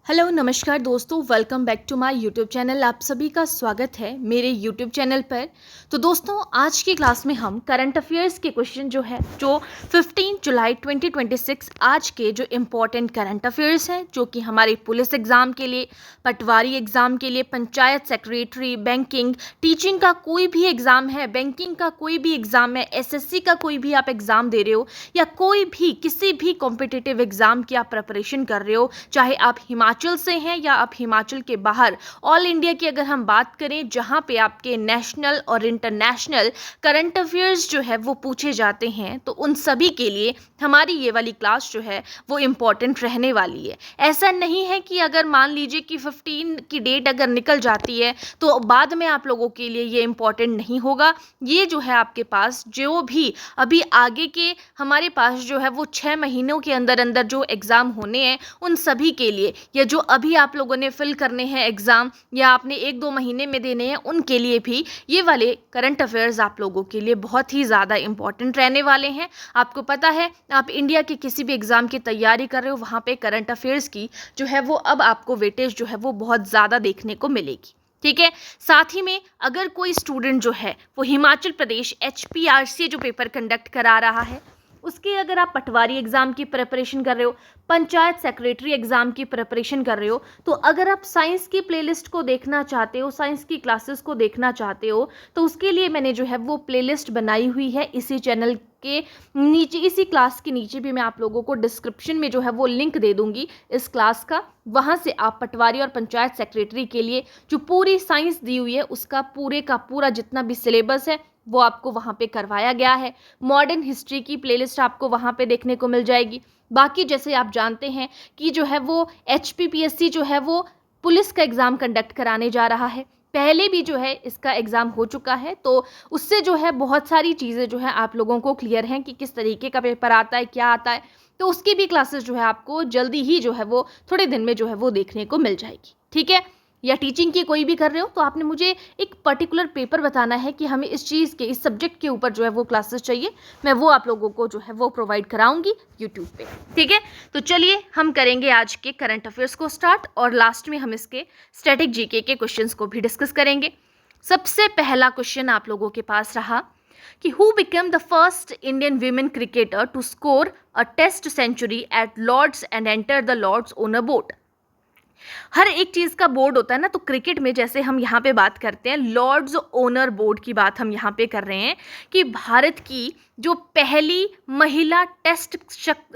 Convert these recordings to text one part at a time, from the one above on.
Hello नमस्कार दोस्तों, welcome back to my YouTube channel. आप सभी का स्वागत है मेरे यूट्यूब चैनल पर। तो दोस्तों, आज की क्लास में हम करंट अफेयर्स के क्वेश्चन जो 15 जुलाई 2026 आज के जो इम्पोर्टेंट करंट अफेयर्स हैं, जो कि हमारे पुलिस एग्ज़ाम के लिए, पटवारी एग्ज़ाम के लिए, पंचायत सेक्रेटरी, बैंकिंग, टीचिंग का कोई भी एग्ज़ाम है, बैंकिंग का कोई भी एग्ज़ाम है, एसएससी का कोई भी आप एग्ज़ाम दे रहे हो या कोई भी किसी भी कॉम्पिटिटिव एग्ज़ाम की आप प्रिपरेशन कर रहे हो, चाहे आप हिमाचल से हैं या आप हिमाचल के बाहर, ऑल इंडिया की अगर हम बात करें जहां पे आपके नेशनल और इंटरनेशनल करंट अफेयर्स जो है वो पूछे जाते हैं, तो उन सभी के लिए हमारी ये वाली क्लास जो है वो इम्पॉर्टेंट रहने वाली है। ऐसा नहीं है कि अगर मान लीजिए कि 15 की डेट अगर निकल जाती है तो बाद में आप लोगों के लिए ये इम्पॉर्टेंट नहीं होगा। ये जो है आपके पास जो भी अभी आगे के हमारे पास जो है वो 6 महीनों के अंदर अंदर जो एग्ज़ाम होने हैं उन सभी के लिए, या जो अभी आप लोगों ने फिल करने हैं एग्ज़ाम या आपने 1-2 महीने में देने हैं, उनके लिए भी ये वाले करंट अफेयर्स आप लोगों के लिए बहुत ही ज़्यादा इंपॉर्टेंट रहने वाले हैं। आपको पता है, आप इंडिया के किसी भी एग्ज़ाम की तैयारी कर रहे हो, वहाँ पे करंट अफेयर्स की जो है वो अब आपको वेटेज जो है वो बहुत ज़्यादा देखने को मिलेगी। ठीक है। साथ ही में अगर कोई स्टूडेंट जो है वो हिमाचल प्रदेश HPRC जो पेपर कंडक्ट करा रहा है, उसके अगर आप पटवारी एग्ज़ाम की प्रिपरेशन कर रहे हो, पंचायत सेक्रेटरी एग्ज़ाम की प्रिपरेशन कर रहे हो, तो अगर आप साइंस की प्लेलिस्ट को देखना चाहते हो, साइंस की क्लासेस को देखना चाहते हो, तो उसके लिए मैंने जो है वो प्लेलिस्ट बनाई हुई है इसी चैनल के नीचे। इसी क्लास के नीचे भी मैं आप लोगों को डिस्क्रिप्शन में जो है वो लिंक दे दूंगी इस क्लास का। वहाँ से आप पटवारी और पंचायत सेक्रेटरी के लिए जो पूरी साइंस दी हुई है उसका पूरे का पूरा जितना भी सिलेबस है वो आपको वहाँ पे करवाया गया है। मॉडर्न हिस्ट्री की प्लेलिस्ट आपको वहाँ पे देखने को मिल जाएगी। बाकी जैसे आप जानते हैं कि जो है वो HPPSC जो है वो पुलिस का एग्ज़ाम कंडक्ट कराने जा रहा है। पहले भी जो है इसका एग्ज़ाम हो चुका है, तो उससे जो है बहुत सारी चीज़ें जो है आप लोगों को क्लियर हैं कि किस तरीके का पेपर आता है, क्या आता है। तो उसकी भी क्लासेस जो है आपको जल्दी ही जो है वो थोड़े दिन में जो है वो देखने को मिल जाएगी। ठीक है। या टीचिंग की कोई भी कर रहे हो तो आपने मुझे एक पर्टिकुलर पेपर बताना है कि हमें इस चीज़ के, इस सब्जेक्ट के ऊपर जो है वो क्लासेस चाहिए। मैं वो आप लोगों को जो है वो प्रोवाइड कराऊंगी यूट्यूब पे। ठीक है। तो चलिए हम करेंगे आज के करंट अफेयर्स को स्टार्ट, और लास्ट में हम इसके स्टैटिक जीके के क्वेश्चंस को भी डिस्कस करेंगे। सबसे पहला क्वेश्चन आप लोगों के पास रहा कि who become the first Indian women cricketer to score a test century at Lord's and enter the Lord's on a boat. हर एक चीज़ का बोर्ड होता है ना, तो क्रिकेट में जैसे हम यहाँ पे बात करते हैं लॉर्ड्स ओनर बोर्ड की बात हम यहाँ पे कर रहे हैं कि भारत की जो पहली महिला टेस्ट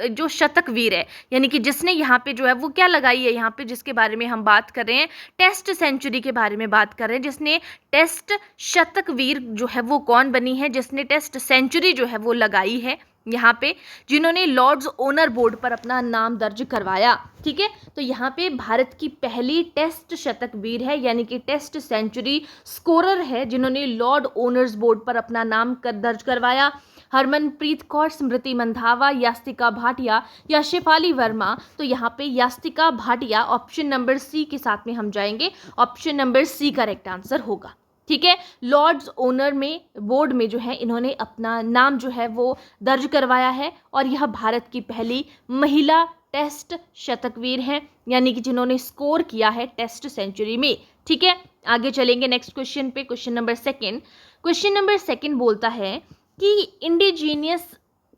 जो शतकवीर है, यानी कि जिसने यहाँ पे जो है वो क्या लगाई है, यहाँ पे जिसके बारे में हम बात कर रहे हैं, टेस्ट सेंचुरी के बारे में बात कर रहे हैं, जिसने टेस्ट शतकवीर जो है वो कौन बनी है, जिसने टेस्ट सेंचुरी जो है वो लगाई है यहाँ पे, जिन्होंने लॉर्ड्स ओनर बोर्ड पर अपना नाम दर्ज करवाया। ठीक है। तो यहाँ पे भारत की पहली टेस्ट शतकवीर है, यानी कि टेस्ट सेंचुरी स्कोरर है, जिन्होंने लॉर्ड ओनर्स बोर्ड पर अपना नाम दर्ज करवाया। हरमनप्रीत कौर, स्मृति मंधावा, यास्तिका भाटिया या शेफाली वर्मा। तो यहाँ पे Yastika Bhatia, option number C के साथ में हम जाएंगे। Option number C correct answer होगा। ठीक है। लॉर्ड्स ओनर में बोर्ड में जो है इन्होंने अपना नाम जो है वो दर्ज करवाया है, और यह भारत की पहली महिला टेस्ट शतकवीर हैं, यानी कि जिन्होंने स्कोर किया है टेस्ट सेंचुरी में। ठीक है। आगे चलेंगे नेक्स्ट क्वेश्चन पे। Question number second. Question number second बोलता है कि इंडिजीनियस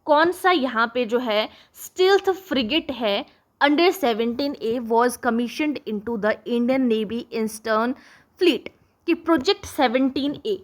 कौन सा यहाँ पे जो है स्टील्थ फ्रिगेट है under 17A was commissioned into the Indian navy eastern fleet. कि प्रोजेक्ट 17A,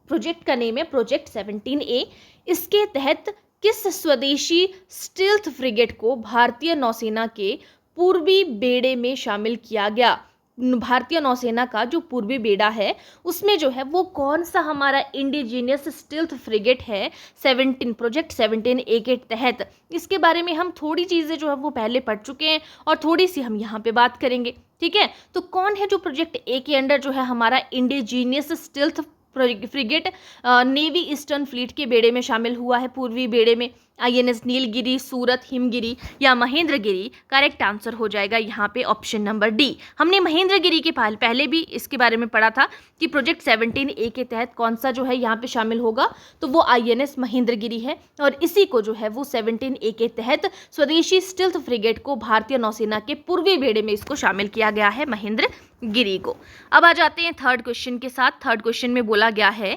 प्रोजेक्ट का नेम है प्रोजेक्ट 17A, इसके तहत किस स्वदेशी स्टील्थ फ्रिगेट को भारतीय नौसेना के पूर्वी बेड़े में शामिल किया गया। भारतीय नौसेना का जो पूर्वी बेड़ा है उसमें जो है वो कौन सा हमारा इंडिजीनियस स्टील्थ फ्रिगेट है 17 प्रोजेक्ट 17A के तहत। इसके बारे में हम थोड़ी चीज़ें जो है वो पहले पढ़ चुके हैं और थोड़ी सी हम यहाँ पे बात करेंगे। ठीक है। तो कौन है जो प्रोजेक्ट A के अंडर जो है हमारा indigenous stealth frigate navy eastern fleet के बेड़े में शामिल हुआ है, पूर्वी बेड़े में। INS नीलगिरी, सूरत, हिमगिरी या महेंद्रगिरी? करेक्ट आंसर हो जाएगा यहाँ पे ऑप्शन नंबर डी। हमने महेंद्रगिरी के पहले भी इसके बारे में पढ़ा था कि प्रोजेक्ट 17A के तहत कौन सा जो है यहाँ पे शामिल होगा, तो वो INS महेंद्रगिरी है और इसी को जो है वो 17A के तहत स्वदेशी स्टिल्थ फ्रिगेट को भारतीय नौसेना के पूर्वी बेड़े में इसको शामिल किया गया है, महेंद्रगिरी को। अब आ जाते हैं थर्ड क्वेश्चन के साथ। थर्ड क्वेश्चन में बोला गया है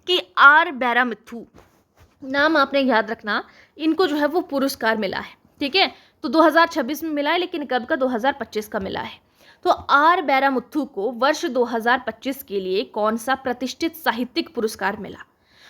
कि आर बैरामिथु, नाम आपने याद रखना, इनको जो है वो पुरस्कार मिला है, ठीक है, तो 2026 में मिला है, लेकिन कब का? 2025 का मिला है। तो आर बैरामुथु को वर्ष 2025 के लिए कौन सा प्रतिष्ठित साहित्यिक पुरस्कार मिला?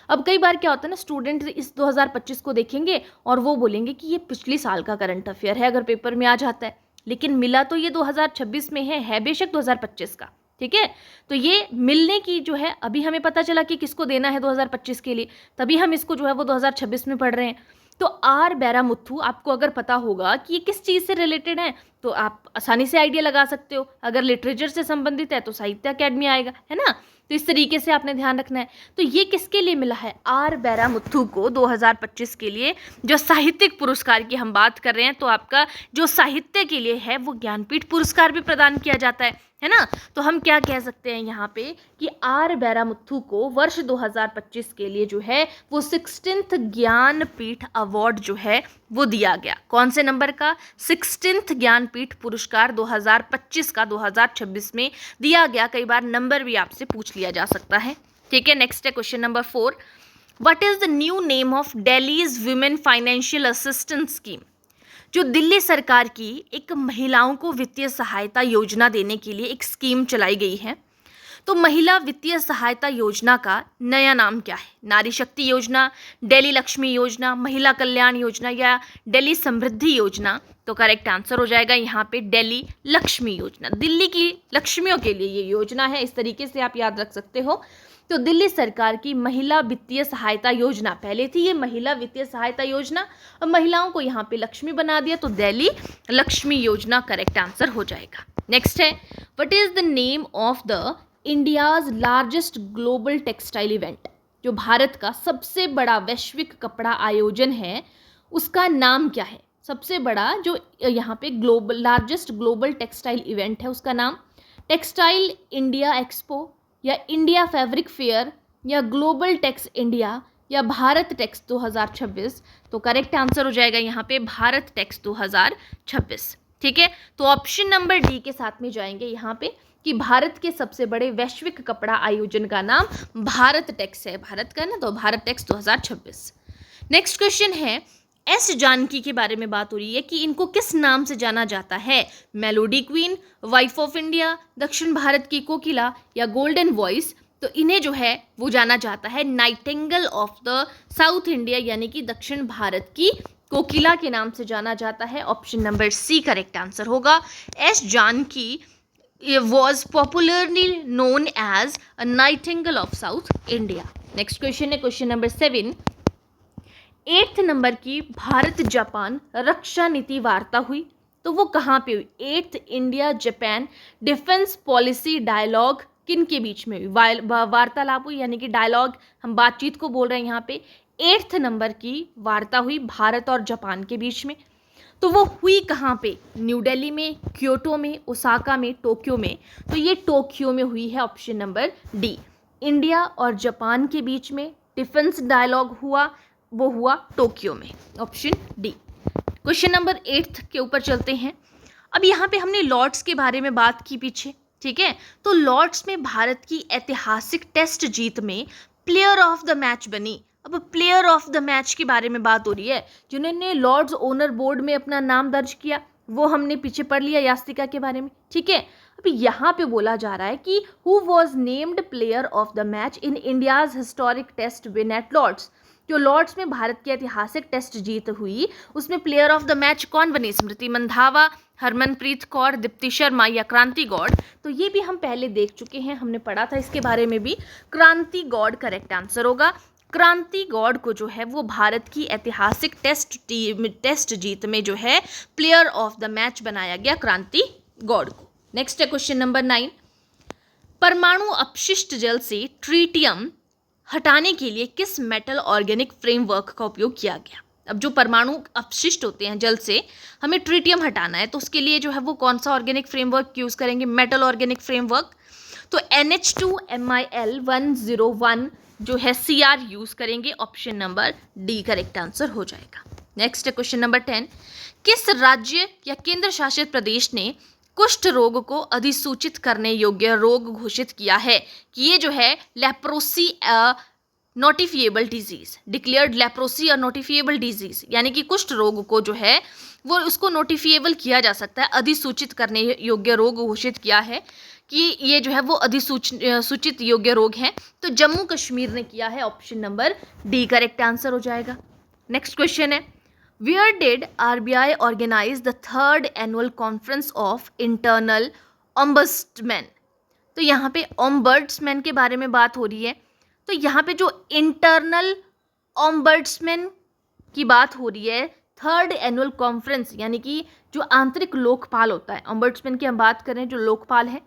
अब कई बार क्या होता है ना, स्टूडेंट इस 2025 को देखेंगे और वो बोलेंगे कि ये पिछले साल का करंट अफेयर है, अगर पेपर में आ जाता है, लेकिन मिला तो ये 2026 में है बेशक 2025 का, ठीक है। तो ये मिलने की जो है, अभी हमें पता चला कि किसको देना है 2025 के लिए, तभी हम इसको जो है वो 2026 में पढ़ रहे हैं। तो आर बैरामुथु, आपको अगर पता होगा कि ये किस चीज़ से रिलेटेड है तो आप आसानी से आइडिया लगा सकते हो। अगर लिटरेचर से संबंधित है तो साहित्य अकेडमी आएगा, है ना। तो इस तरीके से आपने ध्यान रखना है। तो ये किसके लिए मिला है? आर बैरामुथु को 2025 के लिए जो साहित्यिक पुरस्कार की हम बात कर रहे हैं, तो आपका जो साहित्य के लिए है वो ज्ञानपीठ पुरस्कार भी प्रदान किया जाता है ना। तो हम क्या कह सकते हैं यहाँ पे कि आर बैरामुथु को वर्ष 2025 के लिए जो है वो 16th ज्ञानपीठ अवार्ड जो है वो दिया गया। कौन से नंबर का? 16th ज्ञानपीठ पुरस्कार 2025 का 2026 में दिया गया। कई बार नंबर भी आपसे पूछ लिया जा सकता है, ठीक है। नेक्स्ट है question number 4। What is the new name of Delhi's women financial assistance scheme? जो दिल्ली सरकार की एक महिलाओं को वित्तीय सहायता योजना देने के लिए एक स्कीम चलाई गई है, तो महिला वित्तीय सहायता योजना का नया नाम क्या है? नारी शक्ति योजना, दिल्ली लक्ष्मी योजना, महिला कल्याण योजना या दिल्ली समृद्धि योजना? तो करेक्ट आंसर हो जाएगा यहाँ पे दिल्ली लक्ष्मी योजना। दिल्ली की लक्ष्मियों के लिए ये योजना है, इस तरीके से आप याद रख सकते हो। तो दिल्ली सरकार की महिला वित्तीय सहायता योजना, पहले थी ये महिला वित्तीय सहायता योजना, और महिलाओं को यहाँ पे लक्ष्मी बना दिया, तो दिल्ली लक्ष्मी योजना करेक्ट आंसर हो जाएगा। नेक्स्ट है, what is the name of the India's largest global textile event? जो भारत का सबसे बड़ा वैश्विक कपड़ा आयोजन है, उसका नाम क्या है? सबसे बड़ा जो यहाँ पे लार्जेस्ट ग्लोबल टेक्सटाइल इवेंट है, उसका नाम टेक्सटाइल इंडिया एक्सपो या इंडिया फैब्रिक फेयर या ग्लोबल टेक्स इंडिया या भारत टेक्स 2026? तो करेक्ट आंसर हो जाएगा यहाँ पे भारत टेक्स 2026, ठीक है। तो ऑप्शन नंबर डी के साथ में जाएंगे यहाँ पे कि भारत के सबसे बड़े वैश्विक कपड़ा आयोजन का नाम भारत टेक्स है, भारत का ना, तो भारत टेक्स 2026। नेक्स्ट क्वेश्चन है, एस जानकी के बारे में बात हो रही है कि इनको किस नाम से जाना जाता है? Melody queen, wife of India, दक्षिण भारत की कोकिला या गोल्डन वॉइस? तो इन्हें जो है वो जाना जाता है Nightingale of the south India, यानी कि दक्षिण भारत की कोकिला के नाम से जाना जाता है। Option number C correct answer होगा। S Janaki was popularly known as a nightingale of South India. Next question है क्वेश्चन नंबर 7। 8th नंबर की भारत जापान रक्षा नीति वार्ता हुई, तो वो कहाँ पे हुई? 8th India Japan defence policy dialogue किन के बीच में हुई? वार्तालाप हुई, यानी कि डायलॉग हम बातचीत को बोल रहे हैं यहाँ पे। 8th नंबर की वार्ता हुई भारत और जापान के बीच में, तो वो हुई कहाँ पे? न्यू दिल्ली में, क्योटो में, ओसाका में, टोक्यो में? तो ये टोक्यो में हुई है, ऑप्शन नंबर डी। इंडिया और जापान के बीच में डिफेंस डायलॉग हुआ, वो हुआ टोक्यो में, ऑप्शन डी। क्वेश्चन नंबर 8 के ऊपर चलते हैं। अब यहाँ पे हमने लॉर्ड्स के बारे में बात की पीछे, ठीक है। तो लॉर्ड्स में भारत की ऐतिहासिक टेस्ट जीत में प्लेयर ऑफ द मैच बनी। अब प्लेयर ऑफ द मैच के बारे में बात हो रही है, जिन्होंने लॉर्ड्स ओनर बोर्ड में अपना नाम दर्ज किया, वो हमने पीछे पढ़ लिया यास्तिका के बारे में, ठीक है। अभी यहाँ पे बोला जा रहा है कि who was named player of the match in India's historic test win at Lord's? जो लॉर्ड्स में भारत की ऐतिहासिक टेस्ट जीत हुई, उसमें प्लेयर ऑफ द मैच कौन बनी? स्मृति मंधावा, हरमनप्रीत कौर, दीप्ति शर्मा या क्रांति गौड़? तो ये भी हम पहले देख चुके हैं, हमने पढ़ा था इसके बारे में भी। क्रांति गौड़ करेक्ट आंसर होगा। क्रांति गौड़ को जो है वो भारत की ऐतिहासिक टेस्ट जीत में जो है प्लेयर ऑफ द मैच बनाया गया, क्रांति गौड़ को। नेक्स्ट है क्वेश्चन नंबर 9। परमाणु अपशिष्ट जल से ट्रीटियम हटाने के लिए किस मेटल ऑर्गेनिक फ्रेमवर्क का उपयोग किया गया? अब जो परमाणु अपशिष्ट होते हैं जल से, हमें ट्रिटियम हटाना है, तो उसके लिए जो है वो कौन सा ऑर्गेनिक फ्रेमवर्क यूज करेंगे? Metal organic framework. तो NH2MIL101 जो है CR यूज करेंगे। Option number D correct answer हो जाएगा। नेक्स्ट है क्वेश्चन नंबर 10। किस राज्य या केंद्र शासित प्रदेश ने कुष्ठ रोग को अधिसूचित करने योग्य रोग घोषित किया है? कि ये जो है लेप्रोसी नोटिफिएबल डिजीज, डिक्लेयर्ड लेप्रोसी और नोटिफिएबल डिजीज, यानी कि कुष्ठ रोग को जो है वो उसको नोटिफिएबल किया जा सकता है, अधिसूचित करने योग्य रोग घोषित किया है कि ये जो है वो अधिसूचित योग्य रोग है। तो जम्मू कश्मीर ने किया है। Option number D correct answer हो जाएगा। नेक्स्ट क्वेश्चन है, where did RBI organise the 3rd annual conference of internal ombudsman? तो यहाँ पे ओम्बड्समैन के बारे में बात हो रही है। तो यहाँ पे जो इंटरनल ओम्बड्समैन की बात हो रही है, 3rd एनुअल कॉन्फ्रेंस, यानी कि जो आंतरिक लोकपाल होता है, ओम्बड्समैन की हम बात करें जो लोकपाल है,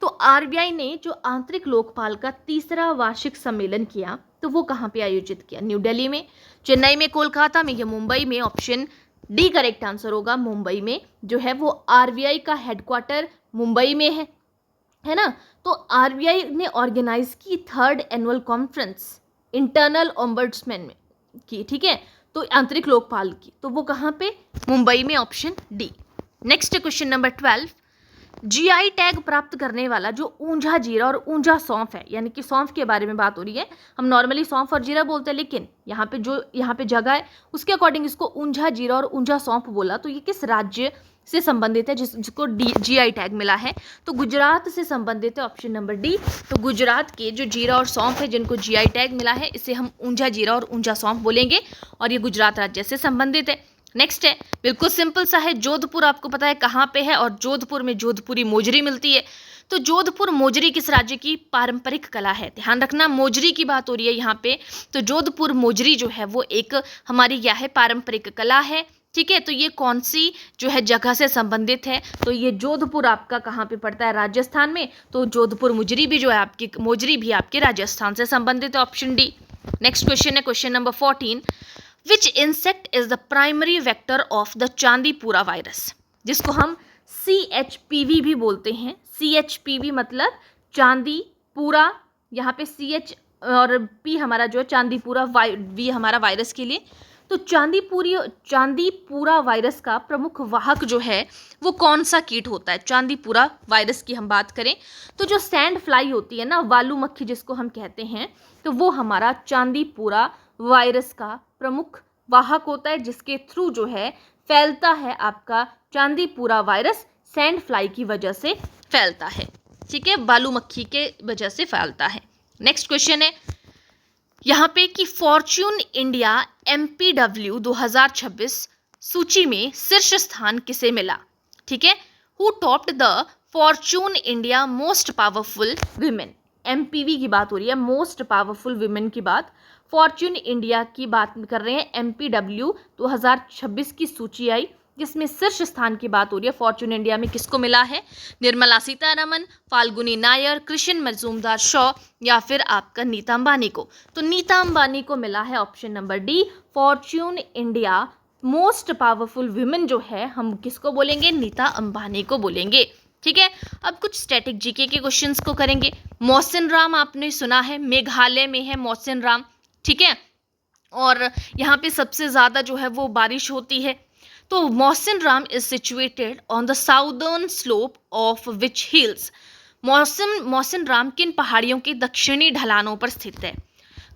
तो RBI ने जो आंतरिक लोकपाल का 3रा वार्षिक सम्मेलन किया, तो वो कहाँ पे आयोजित किया? न्यू दिल्ली में, चेन्नई में, कोलकाता में या मुंबई में? ऑप्शन डी करेक्ट आंसर होगा, मुंबई में। जो है वो RBI का हेडक्वार्टर मुंबई में है ना। तो RBI ने ऑर्गेनाइज की 3rd annual conference internal ombudsman में की, ठीक है, तो आंतरिक लोकपाल की, तो वो कहाँ पे? मुंबई में। Option D. Next question number 12। GI tag प्राप्त करने वाला जो ऊंझा जीरा और ऊंझा सौंफ है, यानी कि सौंफ के बारे में बात हो रही है, हम नॉर्मली सौंफ और जीरा बोलते हैं, लेकिन यहाँ पे जगह है उसके अकॉर्डिंग इसको ऊंझा जीरा और ऊंझा सौंफ बोला। तो ये किस राज्य से संबंधित है जिसको GI टैग मिला है? तो गुजरात से संबंधित है। Option number D. तो गुजरात के जो जीरा और सौंफ है जिनको GI टैग मिला है, इसे हम ऊंझा जीरा और ऊंझा सौंफ बोलेंगे, और ये गुजरात राज्य से संबंधित है। नेक्स्ट है, बिल्कुल सिंपल सा है, जोधपुर आपको पता है कहाँ पे है, और जोधपुर में जोधपुरी मोजरी मिलती है। तो जोधपुर मोजरी किस राज्य की पारंपरिक कला है? ध्यान रखना, मोजरी की बात हो रही है यहाँ पे। तो जोधपुर मोजरी जो है वो एक हमारी क्या है? पारंपरिक कला है, ठीक है। तो ये कौन सी जो है जगह से संबंधित है? तो ये जोधपुर आपका कहाँ पे पड़ता है? राजस्थान में। तो जोधपुर मोजरी भी जो है आपकी, मोजरी भी आपके राजस्थान से संबंधित है। Option D. नेक्स्ट क्वेश्चन है question number 14। Which insect is the primary vector of the Chandipura virus? जिसको हम CHPV भी बोलते हैं। CHPV मतलब चांदीपुरा, यहाँ पे CH और P हमारा जो है चांदीपुरा, V हमारा वायरस के लिए। तो चांदीपुरा वायरस का प्रमुख वाहक जो है वो कौन सा कीट होता है? चांदीपुरा वायरस की हम बात करें तो जो सैंड फ्लाई होती है ना, वालू मक्खी जिसको हम कहते हैं, तो वो हमारा चांदीपुरा वायरस का प्रमुख वाहक होता है, जिसके थ्रू जो है फैलता है आपका चांदीपुरा वायरस, सैंड फ्लाई की वजह से फैलता है, ठीक है, बालू मक्खी के वजह से फैलता है। नेक्स्ट क्वेश्चन है यहाँ पे कि फॉर्च्यून इंडिया MPW 2026 सूची में शीर्ष स्थान किसे मिला? ठीक है, who topped the Fortune India most powerful women? MPV की बात हो रही है, मोस्ट पावरफुल विमेन की बात, फॉर्च्यून इंडिया की बात कर रहे हैं। MPW 2026 की सूची आई जिसमें शीर्ष स्थान की बात हो रही है। फॉर्च्यून इंडिया में किसको मिला है? निर्मला सीतारमन, फाल्गुनी नायर, कृष्ण मजूमदार शॉ, या फिर आपका नीता अंबानी को? तो नीता अंबानी को मिला है। Option number D, Fortune India most powerful women जो है हम किसको बोलेंगे? नीता अंबानी को बोलेंगे, ठीक है। अब कुछ स्टैटिक जीके के क्वेश्चंस को करेंगे। मौसिन राम आपने सुना है, मेघालय में है मौसिन राम, ठीक है, और यहाँ पे सबसे ज्यादा जो है वो बारिश होती है। तो Mawsynram is situated on the southern slope of which hills? Mawsynram किन पहाड़ियों के दक्षिणी ढलानों पर स्थित है?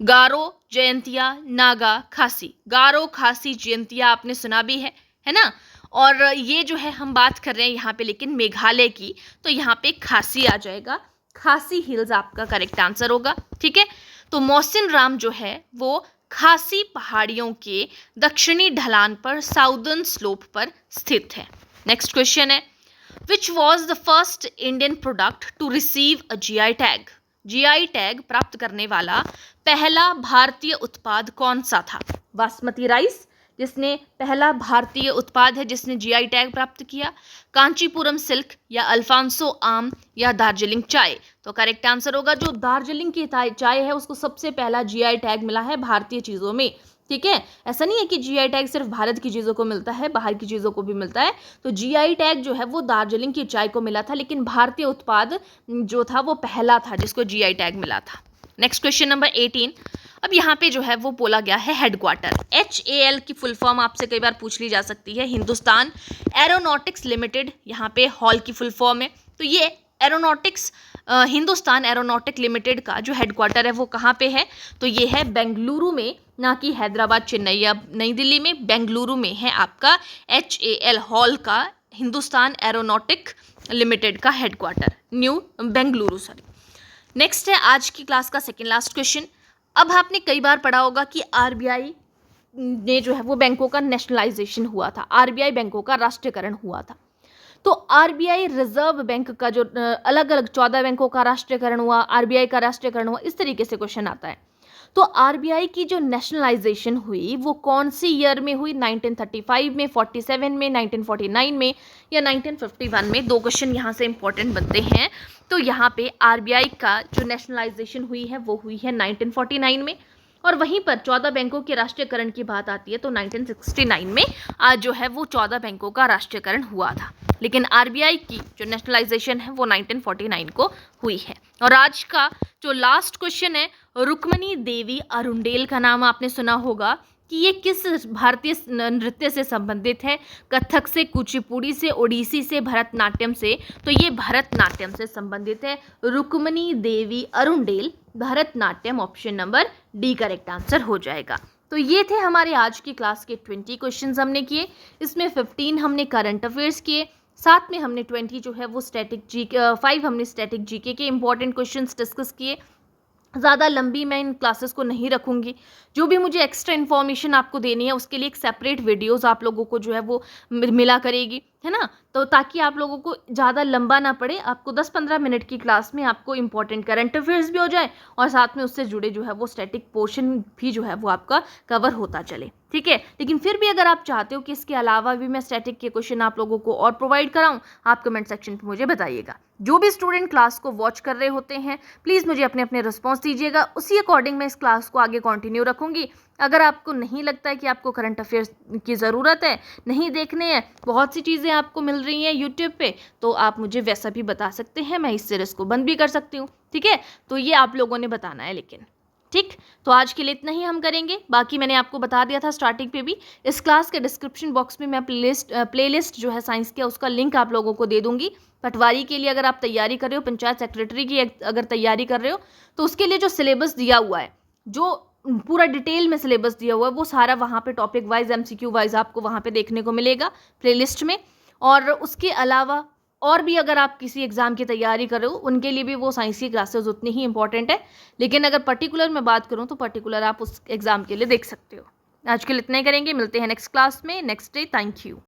गारो, जयंतिया, नागा, खासी? गारो, खासी, जयंतिया आपने सुना भी है ना। और ये जो है हम बात कर रहे हैं यहाँ पे लेकिन मेघालय की, तो यहाँ पे खासी आ जाएगा, खासी हिल्स आपका करेक्ट आंसर होगा, ठीक है। तो मौसिन राम जो है वो खासी पहाड़ियों के दक्षिणी ढलान पर, साउदर्न स्लोप पर स्थित है। नेक्स्ट क्वेश्चन है, which was the first Indian product to receive a GI tag? GI tag प्राप्त करने वाला पहला भारतीय उत्पाद कौन सा था? बासमती राइस जिसने पहला भारतीय उत्पाद है जिसने GI टैग प्राप्त किया, कांचीपुरम सिल्क, या अल्फांसो आम, या दार्जिलिंग चाय? तो करेक्ट आंसर होगा जो दार्जिलिंग की चाय है उसको सबसे पहला GI टैग मिला है भारतीय चीजों में, ठीक है, ऐसा नहीं है कि जीआई टैग सिर्फ भारत की चीज़ों को मिलता है, बाहर की चीज़ों को भी मिलता है। तो जीआई टैग जो है वो दार्जिलिंग की चाय को मिला था, लेकिन भारतीय उत्पाद जो था वो पहला था जिसको जीआई टैग मिला था। Next question number 18। अब यहाँ पे जो है वो बोला गया है हेडक्वार्टर। HAL की फुल फॉर्म आपसे कई बार पूछ ली जा सकती है, हिंदुस्तान एरोनॉटिक्स लिमिटेड, यहाँ पे हॉल की फुल फॉर्म है। तो ये एरोनॉटिक्स हिंदुस्तान एरोनॉटिक लिमिटेड का जो हेडक्वार्टर है वो कहाँ पे है? तो ये है बेंगलुरु में, ना कि हैदराबाद, चेन्नई या नई दिल्ली में। बेंगलुरु में है आपका HAL हॉल का हिंदुस्तान एरोनॉटिक लिमिटेड का headquarter, new Bengaluru sorry. Next है आज की क्लास का सेकेंड लास्ट क्वेश्चन। अब आपने कई बार पढ़ा होगा कि आरबीआई ने जो है वो बैंकों का नेशनलाइजेशन हुआ था, आरबीआई बैंकों का राष्ट्रीयकरण हुआ था। तो आरबीआई रिजर्व बैंक का जो अलग अलग 14 बैंकों का राष्ट्रीयकरण हुआ, आरबीआई का राष्ट्रीयकरण हुआ, इस तरीके से क्वेश्चन आता है। तो आरबीआई की जो नेशनलाइजेशन हुई वो कौन सी ईयर में हुई? 1935 में, 47 में, 1949 में या 1951 में? दो क्वेश्चन यहाँ से इंपॉर्टेंट बनते हैं। तो यहाँ पे आरबीआई का जो नेशनलाइजेशन हुई है वो हुई है 1949 में, और वहीं पर 14 बैंकों के राष्ट्रीयकरण की बात आती है तो 1969 में आज जो है वो 14 बैंकों का राष्ट्रीयकरण हुआ था। लेकिन आरबीआई की जो नेशनलाइजेशन है वो 1949 को हुई है। और आज का जो लास्ट क्वेश्चन है, रुक्मणी देवी अरुंडेल का नाम आपने सुना होगा कि ये किस भारतीय नृत्य से संबंधित है? कथक से, कुचिपुड़ी से, ओडिसी से, भरतनाट्यम से? तो ये भरतनाट्यम से संबंधित है। Rukmini Devi Arundale, Bharatanatyam, option number D correct answer हो जाएगा। तो ये थे हमारे आज की क्लास के 20 क्वेश्चंस हमने किए। इसमें 15 हमने करंट अफेयर्स किए, साथ में हमने 20 जो है वो स्टैटिक जी 5 हमने स्टैटिक जीके के इंपॉर्टेंट क्वेश्चंस डिस्कस किए। ज़्यादा लंबी मैं इन क्लासेस को नहीं रखूँगी। जो भी मुझे एक्स्ट्रा इन्फॉर्मेशन आपको देनी है उसके लिए एक सेपरेट वीडियोस आप लोगों को जो है वो मिला करेगी, है ना? तो ताकि आप लोगों को ज़्यादा लंबा ना पड़े, आपको 10-15 मिनट की क्लास में आपको इंपॉर्टेंट करंट अफेयर्स भी हो जाए और साथ में उससे जुड़े जो है वो स्टैटिक पोर्शन भी जो है वो आपका कवर होता चले, ठीक है? लेकिन फिर भी अगर आप चाहते हो कि इसके अलावा भी मैं स्टैटिक के क्वेश्चन आप लोगों को और प्रोवाइड कराऊँ, आप कमेंट सेक्शन पर मुझे बताइएगा। जो भी स्टूडेंट क्लास को वॉच कर रहे होते हैं प्लीज़ मुझे अपने अपने रिस्पॉन्स दीजिएगा, उसी अकॉर्डिंग मैं इस क्लास को आगे कंटिन्यू रखूँगी। अगर आपको नहीं लगता है कि आपको करंट अफेयर्स की ज़रूरत है, नहीं देखने हैं, बहुत सी चीज़ें आपको मिल रही हैं यूट्यूब पे, तो आप मुझे वैसा भी बता सकते हैं, मैं इस सीरीज़ को बंद भी कर सकती हूँ, ठीक है? तो ये आप लोगों ने बताना है लेकिन, ठीक? तो आज के लिए इतना ही हम करेंगे। बाकी मैंने आपको बता दिया था स्टार्टिंग पे भी, इस क्लास के डिस्क्रिप्शन बॉक्स में मैं प्लेलिस्ट जो है साइंस का उसका लिंक आप लोगों को दे दूंगी। पटवारी के लिए अगर आप तैयारी कर रहे हो, पंचायत सेक्रेटरी की अगर तैयारी कर रहे हो, तो उसके लिए जो सिलेबस दिया हुआ है, जो पूरा डिटेल में सिलेबस दिया हुआ है, वो सारा वहाँ पे टॉपिक वाइज, MCQ वाइज आपको वहाँ पे देखने को मिलेगा प्लेलिस्ट में। और उसके अलावा और भी अगर आप किसी एग्ज़ाम की तैयारी कर रहे हो, उनके लिए भी वो साइंस की क्लासेस उतनी ही इंपॉर्टेंट है। लेकिन अगर पर्टिकुलर मैं बात करूँ तो पर्टिकुलर आप उस एग्ज़ाम के लिए देख सकते हो। आज के लिए इतना ही करेंगे, मिलते हैं नेक्स्ट क्लास में नेक्स्ट डे। Thank you.